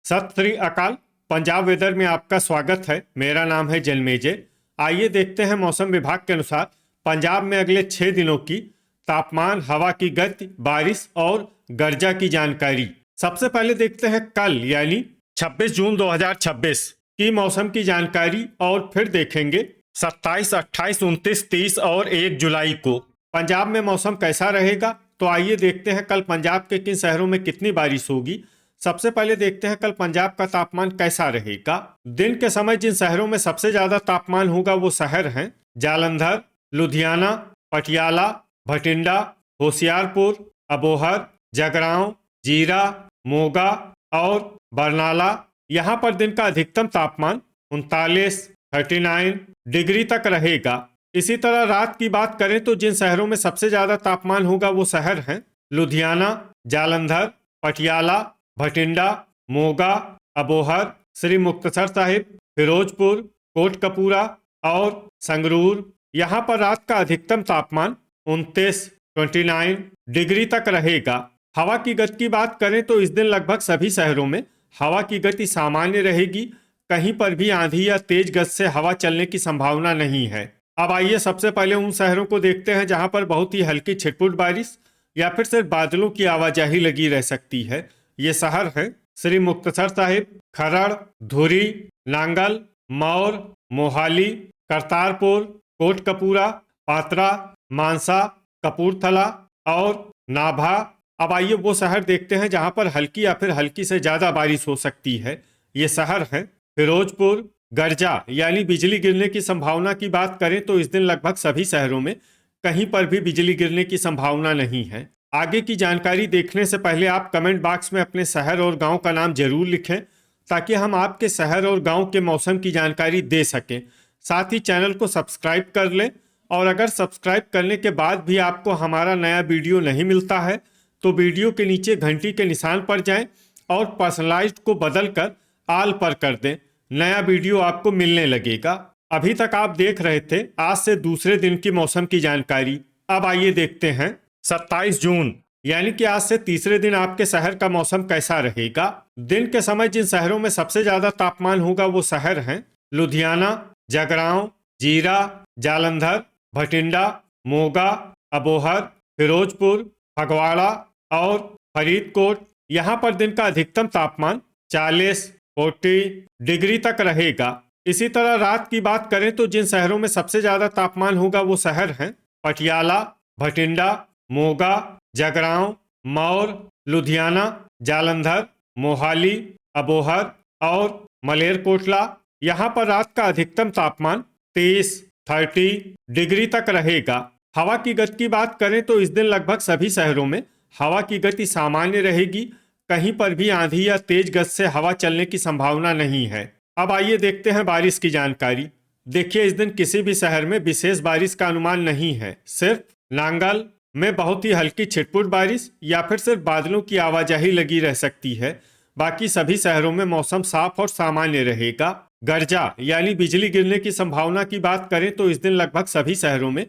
सत श्री अकाल। पंजाब वेदर में आपका स्वागत है। मेरा नाम है जन्मेजय। आइए देखते हैं मौसम विभाग के अनुसार पंजाब में अगले 6 दिनों की तापमान, हवा की गति, बारिश और गर्जा की जानकारी। सबसे पहले देखते हैं कल यानी 26 जून 2026 की मौसम की जानकारी और फिर देखेंगे 27, 28, 29, 30 और 1 जुलाई को पंजाब में मौसम कैसा रहेगा। तो आइए देखते हैं कल पंजाब के किन शहरों में कितनी बारिश होगी। सबसे पहले देखते हैं कल पंजाब का तापमान कैसा रहेगा। दिन के समय जिन शहरों में सबसे ज्यादा तापमान होगा वो शहर हैं जालंधर, लुधियाना, पटियाला, भटिंडा, होशियारपुर, अबोहर, जगरांव, जीरा, मोगा और बरनाला। यहाँ पर दिन का अधिकतम तापमान 39, 39 डिग्री तक रहेगा। इसी तरह रात की बात करें तो जिन शहरों में सबसे ज्यादा तापमान होगा वो शहर हैं लुधियाना, जालंधर, पटियाला, भटिंडा, मोगा, अबोहर, श्री मुक्तसर साहिब, फिरोजपुर, कोटकपूरा और संगरूर। यहाँ पर रात का अधिकतम तापमान 29, 29 डिग्री तक रहेगा। हवा की गति की बात करें तो इस दिन लगभग सभी शहरों में हवा की गति सामान्य रहेगी। कहीं पर भी आंधी या तेज गति से हवा चलने की संभावना नहीं है। अब आइए सबसे पहले उन शहरों को देखते हैं जहां पर बहुत ही हल्की छिटपुट बारिश या फिर सिर्फ बादलों की आवाजाही लगी रह सकती है। ये शहर हैं श्री मुक्तसर साहिब, खरड़, धुरी, नांगल, मौर, मोहाली, करतारपुर, कोटकपूरा, पात्रा, मानसा, कपूरथला और नाभा। अब आइए वो शहर देखते हैं जहां पर हल्की या फिर हल्की से ज्यादा बारिश हो सकती है। ये शहर हैं फिरोजपुर। गर्जा यानी बिजली गिरने की संभावना की बात करें तो इस दिन लगभग सभी शहरों में कहीं पर भी बिजली गिरने की संभावना नहीं है। आगे की जानकारी देखने से पहले आप कमेंट बॉक्स में अपने शहर और गांव का नाम जरूर लिखें ताकि हम आपके शहर और गांव के मौसम की जानकारी दे सकें। साथ ही चैनल को सब्सक्राइब कर लें और अगर सब्सक्राइब करने के बाद भी आपको हमारा नया वीडियो नहीं मिलता है तो वीडियो के नीचे घंटी के निशान पर जाएं और पर्सनलाइज्ड को बदल कर आल पर कर दें। नया वीडियो आपको मिलने लगेगा। अभी तक आप देख रहे थे आज से दूसरे दिन की मौसम की जानकारी। अब आइए देखते हैं 27 जून यानी कि आज से तीसरे दिन आपके शहर का मौसम कैसा रहेगा। दिन के समय जिन शहरों में सबसे ज्यादा तापमान होगा वो शहर हैं लुधियाना, जगरांव, जीरा, जालंधर, भटिंडा, मोगा, अबोहर, फिरोजपुर, फगवाड़ा और फरीदकोट। यहाँ पर दिन का अधिकतम तापमान 40, 40 डिग्री तक रहेगा। इसी तरह रात की बात करें तो जिन शहरों में सबसे ज्यादा तापमान होगा वो शहर हैं पटियाला, भटिंडा, मोगा, जगरांव, मौर, लुधियाना, जालंधर, मोहाली, अबोहर और मलेरकोटला। यहाँ पर रात का अधिकतम तापमान 23, 30 डिग्री तक रहेगा। हवा की गति की बात करें तो इस दिन लगभग सभी शहरों में हवा की गति सामान्य रहेगी। कहीं पर भी आंधी या तेज गति से हवा चलने की संभावना नहीं है। अब आइए देखते हैं बारिश की जानकारी। देखिए इस दिन किसी भी शहर में विशेष बारिश का अनुमान नहीं है। सिर्फ नांगल में बहुत ही हल्की छिटपुट बारिश या फिर सिर्फ बादलों की आवाजाही लगी रह सकती है। बाकी सभी शहरों में मौसम साफ और सामान्य रहेगा। गर्जा यानी बिजली गिरने की संभावना की बात करें तो इस दिन लगभग सभी शहरों में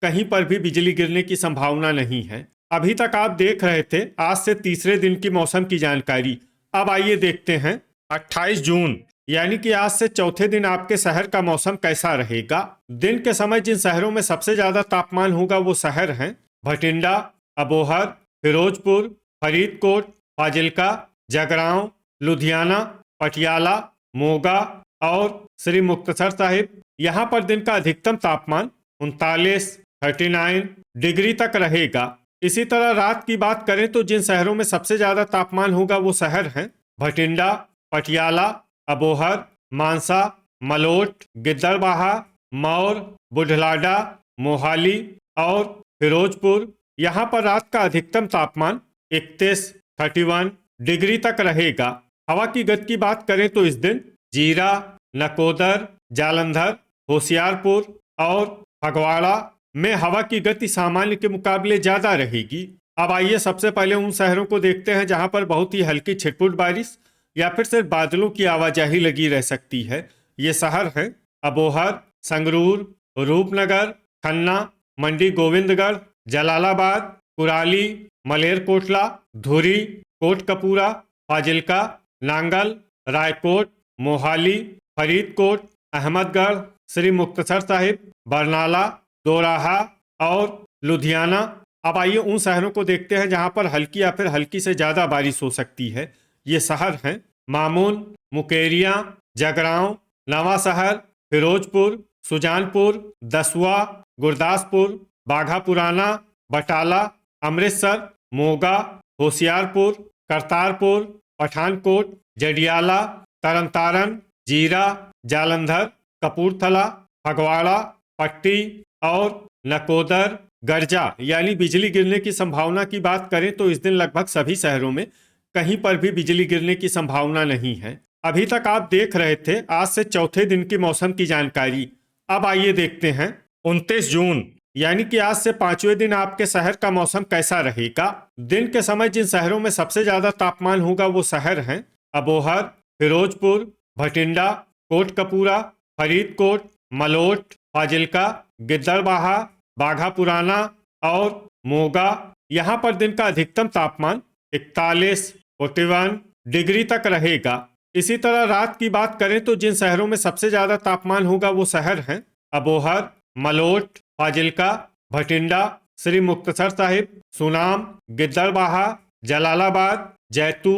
कहीं पर भी बिजली गिरने की संभावना नहीं है। अभी तक आप देख रहे थे आज से तीसरे दिन की मौसम की जानकारी। अब आइए देखते हैं 28 जून यानी कि आज से चौथे दिन आपके शहर का मौसम कैसा रहेगा। दिन के समय जिन शहरों में सबसे ज्यादा तापमान होगा वो शहर हैं भटिंडा, अबोहर, फिरोजपुर, फरीदकोट, फाजिल्का, जगरांव, लुधियाना, पटियाला, मोगा और श्री मुक्तसर साहिब। यहाँ पर दिन का अधिकतम तापमान 39, 39 डिग्री तक रहेगा। इसी तरह रात की बात करें तो जिन शहरों में सबसे ज्यादा तापमान होगा वो शहर हैं भटिंडा, पटियाला, अबोहर, मानसा, मलोट, गिद्दड़बाहा, मौर, बुढ़लाडा, मोहाली और फिरोजपुर। यहाँ पर रात का अधिकतम तापमान 31, 31 डिग्री तक रहेगा। हवा की गति की बात करें तो इस दिन जीरा, नकोदर, जालंधर, होशियारपुर और फगवाड़ा में हवा की गति सामान्य के मुकाबले ज्यादा रहेगी। अब आइए सबसे पहले उन शहरों को देखते हैं जहां पर बहुत ही हल्की छिटपुट बारिश या फिर सिर्फ बादलों की आवाजाही लगी रह सकती है। ये शहर हैं अबोहर, संगरूर, रूपनगर, खन्ना, मंडी गोविंदगढ़, जलालाबाद, कुराली, मलेरकोटला, धुरी, कोटकपूरा, फाजिल्का, नांगल, रायकोट, मोहाली, फरीदकोट, अहमदगढ़, श्री मुक्तसर साहिब, बरनाला, दोराहा और लुधियाना। अब आइए उन शहरों को देखते हैं जहां पर हल्की या फिर हल्की से ज़्यादा बारिश हो सकती है। ये शहर हैं मामून, मुकेरियां, जगरांव, नवा शहर, फिरोजपुर, सुजानपुर, दसुआ, गुरदासपुर, बाघा पुराना, बटाला, अमृतसर, मोगा, होशियारपुर, करतारपुर, पठानकोट, जडियाला, तरनतारन, जीरा, जालंधर, कपूरथला, फगवाड़ा, पट्टी और नकोदर। गर्जा यानी बिजली गिरने की संभावना की बात करें तो इस दिन लगभग सभी शहरों में कहीं पर भी बिजली गिरने की संभावना नहीं है। अभी तक आप देख रहे थे आज से चौथे दिन की मौसम की जानकारी। अब आइए देखते हैं 29 जून यानी कि आज से पांचवें दिन आपके शहर का मौसम कैसा रहेगा। दिन के समय जिन शहरों में सबसे ज्यादा तापमान होगा वो शहर हैं अबोहर, फिरोजपुर, भटिंडा, कोटकपूरा, फरीदकोट, मलोट, फाजिल्का, गिद्दड़बाहा, बाघा पुराना और मोगा। यहाँ पर दिन का अधिकतम तापमान 41, 41 डिग्री तक रहेगा। इसी तरह रात की बात करें तो जिन शहरों में सबसे ज्यादा तापमान होगा वो शहर हैं अबोहर, मलोट, फाजिल्का, भटिंडा, श्री मुक्तसर साहिब, सुनाम, गिद्दड़बाहा, जलालाबाद, जैतू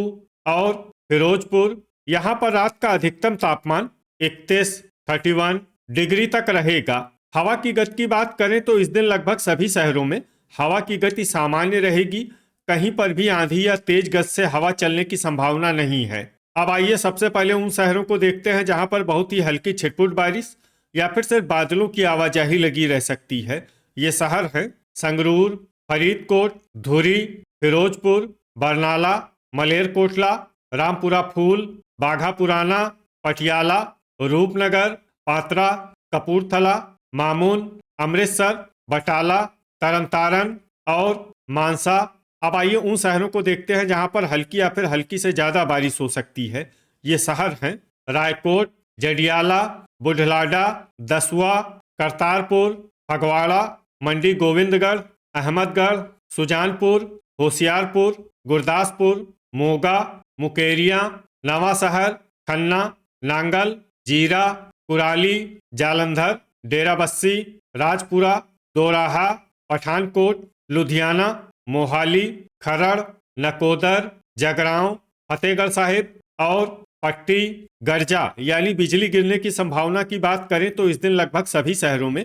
और फिरोजपुर। यहाँ पर रात का अधिकतम तापमान 31, 31 डिग्री तक रहेगा। हवा की गति की बात करें तो इस दिन लगभग सभी शहरों में हवा की गति सामान्य रहेगी। कहीं पर भी आंधी या तेज गति से हवा चलने की संभावना नहीं है। अब आइए सबसे पहले उन शहरों को देखते हैं जहां पर बहुत ही हल्की छिटपुट बारिश या फिर सिर्फ बादलों की आवाजाही लगी रह सकती है। ये शहर हैं संगरूर, फरीदकोट, धुरी, फिरोजपुर, बरनाला, मलेरकोटला, रामपुरा फूल, बाघा पुराना, पटियाला, रूपनगर, पात्रा, कपूरथला, मामून, अमृतसर, बटाला, तरनतारन और मानसा। अब आइए उन शहरों को देखते हैं जहां पर हल्की या फिर हल्की से ज्यादा बारिश हो सकती है। ये शहर हैं रायकोट, जडियाला, बुढ़लाडा, दसुआ, करतारपुर, फगवाड़ा, मंडी गोविंदगढ़, अहमदगढ़, सुजानपुर, होशियारपुर, गुरदासपुर, मोगा, मुकेरियां, नवा शहर, खन्ना, नांगल, जीरा, कुराली, जालंधर, डेराबस्सी, राजपुरा, दोराहा, पठानकोट, लुधियाना, मोहाली, खरड़, नकोदर, जगरांव, फतेहगढ़ साहिब और पट्टी। गर्जा यानी बिजली गिरने की संभावना की बात करें तो इस दिन लगभग सभी शहरों में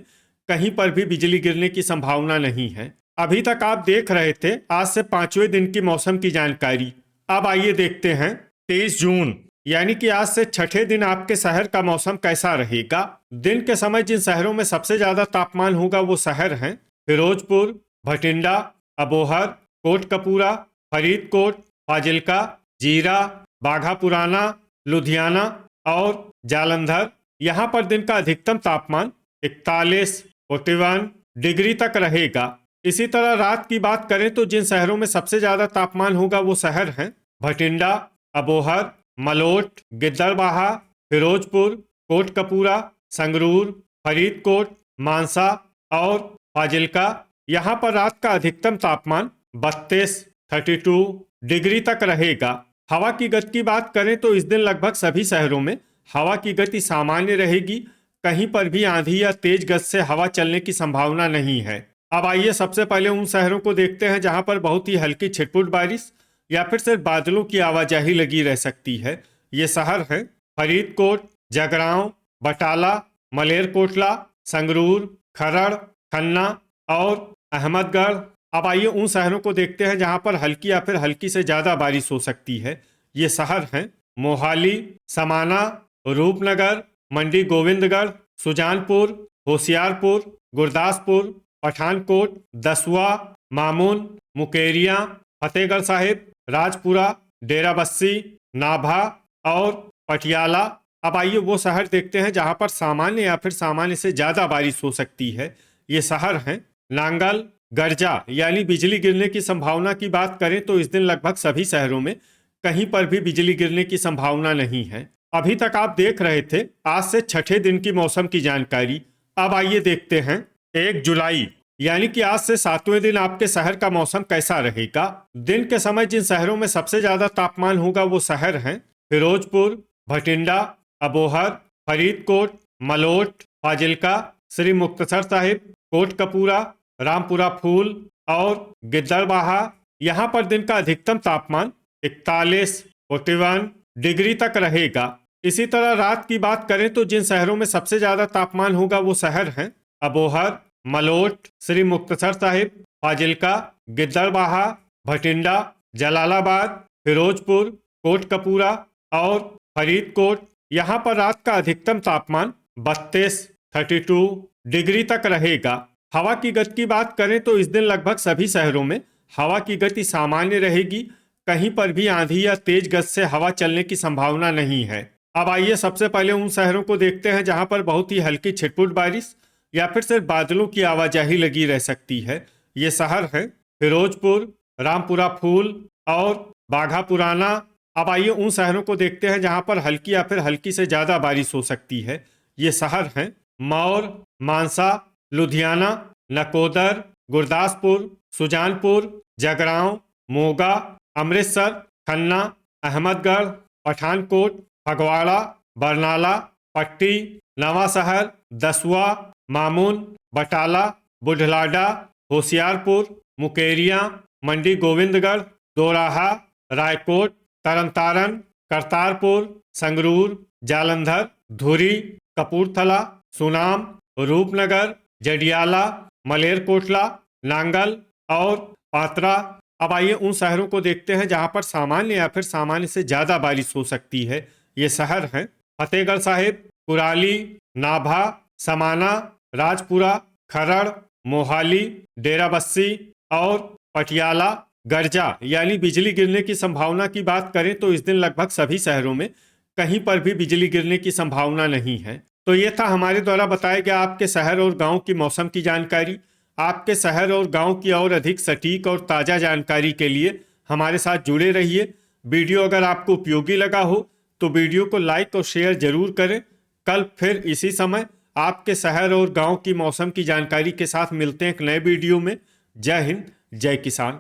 कहीं पर भी बिजली गिरने की संभावना नहीं है। अभी तक आप देख रहे थे आज से पांचवें दिन की मौसम की जानकारी। अब आइए देखते हैं 23 जून यानी कि आज से छठे दिन आपके शहर का मौसम कैसा रहेगा। दिन के समय जिन शहरों में सबसे ज्यादा तापमान होगा वो शहर हैं फिरोजपुर, भटिंडा, अबोहर, कोटकपूरा, फरीदकोट, फाजिल्का, जीरा, बाघा पुराना, लुधियाना और जालंधर। यहाँ पर दिन का अधिकतम तापमान 41, 41 डिग्री तक रहेगा। इसी तरह रात की बात करें तो जिन शहरों में सबसे ज्यादा तापमान होगा वो शहर हैं भटिंडा, अबोहर, मलोट, गिद्दड़बाहा, फिरोजपुर, कोटकपूरा, संगरूर, फरीदकोट, मानसा और फाजिल्का। यहाँ पर रात का अधिकतम तापमान 32, 32 डिग्री तक रहेगा। हवा की गति की बात करें तो इस दिन लगभग सभी शहरों में हवा की गति सामान्य रहेगी। कहीं पर भी आंधी या तेज गति से हवा चलने की संभावना नहीं है। अब आइए सबसे पहले उन शहरों को देखते हैं जहां पर बहुत ही हल्की छिटपुट बारिश या फिर सिर्फ बादलों की आवाजाही लगी रह सकती है। ये शहर हैं फरीदकोट, जगरांव, बटाला, मलेरकोटला, संगरूर, खरड़, खन्ना और अहमदगढ़। अब आइए उन शहरों को देखते हैं जहां पर हल्की या फिर हल्की से ज्यादा बारिश हो सकती है। ये शहर हैं मोहाली, समाना, रूपनगर, मंडी गोविंदगढ़, सुजानपुर, होशियारपुर, गुरदासपुर, पठानकोट, दसुआ, मामून, मुकेरियां, फतेहगढ़ साहिब, राजपुरा, डेराबस्सी, नाभा और पटियाला। अब आइए वो शहर देखते हैं जहां पर सामान्य या फिर सामान्य से ज्यादा बारिश हो सकती है। ये शहर हैं नांगल। गर्जा यानी बिजली गिरने की संभावना की बात करें तो इस दिन लगभग सभी शहरों में कहीं पर भी बिजली गिरने की संभावना नहीं है। अभी तक आप देख रहे थे आज से छठे दिन की मौसम की जानकारी। अब आइए देखते हैं 1 जुलाई यानी कि आज से 7वें दिन आपके शहर का मौसम कैसा रहेगा। दिन के समय जिन शहरों में सबसे ज्यादा तापमान होगा वो शहर हैं फिरोजपुर, भटिंडा, अबोहर, फरीदकोट, मलोट, फाजिल्का, श्री मुक्तसर साहिब, कोटकपूरा, रामपुरा फूल और गिद्दड़बाहा। यहाँ पर दिन का अधिकतम तापमान 41, 41 डिग्री तक रहेगा। इसी तरह रात की बात करें तो जिन शहरों में सबसे ज्यादा तापमान होगा वो शहर हैं अबोहर, मलोट, श्री मुक्तसर साहिब, फाजिल्का, गिद्दड़बाहा, भटिंडा, जलालाबाद, फिरोजपुर, कोटकपूरा और फरीदकोट। यहाँ पर रात का अधिकतम तापमान 32, 32 डिग्री तक रहेगा। हवा की गति की बात करें तो इस दिन लगभग सभी शहरों में हवा की गति सामान्य रहेगी। कहीं पर भी आंधी या तेज गति से हवा चलने की संभावना नहीं है। अब आइए सबसे पहले उन शहरों को देखते हैं जहां पर बहुत ही हल्की छिटपुट बारिश या फिर सिर्फ बादलों की आवाजाही लगी रह सकती है। ये शहर हैं फिरोजपुर, रामपुरा फूल और बाघा पुराना। अब आइए उन शहरों को देखते हैं जहां पर हल्की या फिर हल्की से ज्यादा बारिश हो सकती है। ये शहर हैं मौर, मानसा, लुधियाना, नकोदर, गुरदासपुर, सुजानपुर, जगरांव, मोगा, अमृतसर, खन्ना, अहमदगढ़, पठानकोट, फगवाड़ा, बरनाला, पट्टी, नवांशहर, दसुआ, मामून, बटाला, बुढ़लाडा, होशियारपुर, मुकेरियां, मंडी गोविंदगढ़, दोराहा, रायकोट, तरनतारन, करतारपुर, संगरूर, जालंधर, धुरी, कपूरथला, सुनाम, रूपनगर, जडियाला, मलेरकोटला, नांगल और पात्रा। अब आइए उन शहरों को देखते हैं जहां पर सामान्य या फिर सामान्य से ज्यादा बारिश हो सकती है। ये शहर हैं फतेहगढ़ साहिब, कुराली, नाभा, समाना, राजपुरा, खरड़, मोहाली, डेराबस्सी और पटियाला। गर्जा यानी बिजली गिरने की संभावना की बात करें तो इस दिन लगभग सभी शहरों में कहीं पर भी बिजली गिरने की संभावना नहीं है। तो ये था हमारे द्वारा बताया गया आपके शहर और गांव की मौसम की जानकारी। आपके शहर और गांव की और अधिक सटीक और ताज़ा जानकारी के लिए हमारे साथ जुड़े रहिए। वीडियो अगर आपको उपयोगी लगा हो तो वीडियो को लाइक और शेयर जरूर करें। कल फिर इसी समय आपके शहर और गांव की मौसम की जानकारी के साथ मिलते हैं एक नए वीडियो में। जय हिंद, जय किसान।